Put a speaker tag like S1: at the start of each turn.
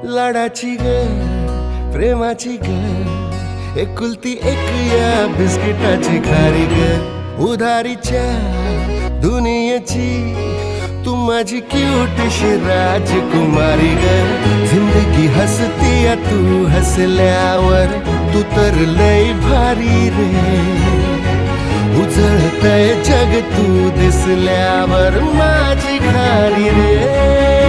S1: लाडाची ग प्रेमाची ग एकुलती एक या बिस्किटाची खारी ग उधारीच्या दुनियेची तू माझी क्यूटशी राजकुमारी ग जिंदगी हसती या तू हसल्यावर तू तर लय भारी रे उजळतय जग तू दिसल्यावर माझी खारी रे